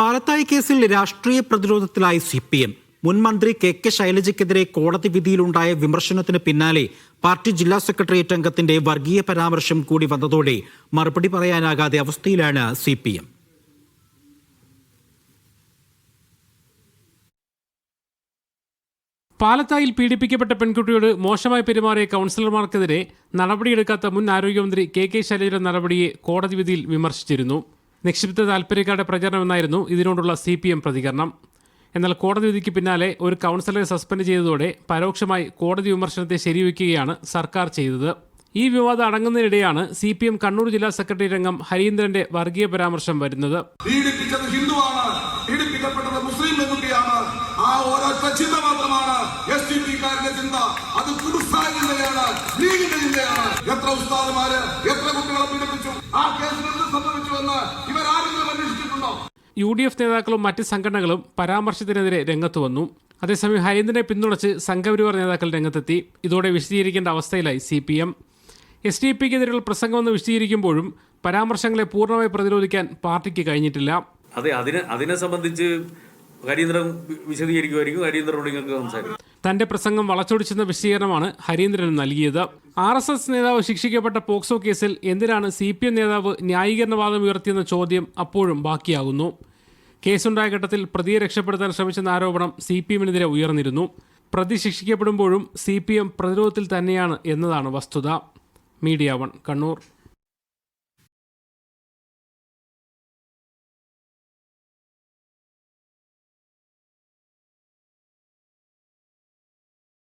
പാലത്തായി കേസിൽ രാഷ്ട്രീയ പ്രതിരോധത്തിലായി CPM. മുൻ മന്ത്രി കെ ശൈലജയ്ക്കെതിരെ കോടതി വിധിയിലുണ്ടായ വിമർശനത്തിന് പിന്നാലെ പാർട്ടി ജില്ലാ സെക്രട്ടേറിയറ്റ് അംഗത്തിന്റെ വർഗീയ പരാമർശം കൂടി വന്നതോടെ മറുപടി പറയാനാകാതെ അവസ്ഥയിലാണ് CPM. പാലത്തായിൽ പീഡിപ്പിക്കപ്പെട്ട പെൺകുട്ടിയോട് മോശമായി പെരുമാറിയ കൗൺസിലർമാർക്കെതിരെ നടപടിയെടുക്കാത്ത മുൻ ആരോഗ്യമന്ത്രി കെ ശൈലജയുടെ നടപടിയെ കോടതി വിധിയിൽ വിമർശിച്ചിരുന്നു. നിക്ഷിപ്ത താൽപര്യക്കാരുടെ പ്രചരണമെന്നായിരുന്നു ഇതിനോടുള്ള CPM പ്രതികരണം. എന്നാൽ കോടതി വിധിക്ക് പിന്നാലെ ഒരു കൗൺസിലറെ സസ്പെൻഡ് ചെയ്തതോടെ പരോക്ഷമായി കോടതി വിമർശനത്തെ ശരിവയ്ക്കുകയാണ് സർക്കാർ ചെയ്തത്. ഈ വിവാദം അടങ്ങുന്നതിനിടെയാണ് CPM കണ്ണൂർ ജില്ലാ സെക്രട്ടേറിയറ്റ് അംഗം ഹരീന്ദ്രന്റെ വർഗീയ പരാമർശം വരുന്നത്. UDF നേതാക്കളും മറ്റ് സംഘടനകളും പരാമർശത്തിനെതിരെ രംഗത്ത് വന്നു. അതേസമയം ഹരീന്ദ്രനെ പിന്തുണച്ച് സംഘപരിവാർ നേതാക്കൾ രംഗത്തെത്തി. ഇതോടെ വിശദീകരിക്കേണ്ട അവസ്ഥയിലായി CPM. SDP-ക്കെതിരെയുള്ള പ്രസംഗമെന്ന് വിശദീകരിക്കുമ്പോഴും പരാമർശങ്ങളെ പൂർണ്ണമായി പ്രതിരോധിക്കാൻ പാർട്ടിക്ക് കഴിഞ്ഞിട്ടില്ല. അതെ, അതിനെ സംബന്ധിച്ച് ഹരീന്ദ്രൻ വിശദീകരിക്കുമായിരിക്കും. ഹരീന്ദ്രനോട് നിങ്ങൾക്ക് സംസാരിക്കും. തന്റെ പ്രസംഗം വളച്ചൊടിച്ചെന്ന വിശദീകരണമാണ് ഹരീന്ദ്രൻ നൽകിയത്. RSS നേതാവ് ശിക്ഷിക്കപ്പെട്ട പോക്സോ കേസിൽ എന്തിനാണ് CPM നേതാവ് ന്യായീകരണവാദം ഉയർത്തിയെന്ന ചോദ്യം അപ്പോഴും ബാക്കിയാകുന്നു. കേസുണ്ടായ ഘട്ടത്തിൽ പ്രതിയെ രക്ഷപ്പെടുത്താൻ ശ്രമിച്ചെന്ന ആരോപണം CPM-നെതിരെ ഉയർന്നിരുന്നു. പ്രതി ശിക്ഷിക്കപ്പെടുമ്പോഴും CPM പ്രതിരോധത്തിൽ തന്നെയാണ് എന്നതാണ് വസ്തുത. മീഡിയ 1 കണ്ണൂർ.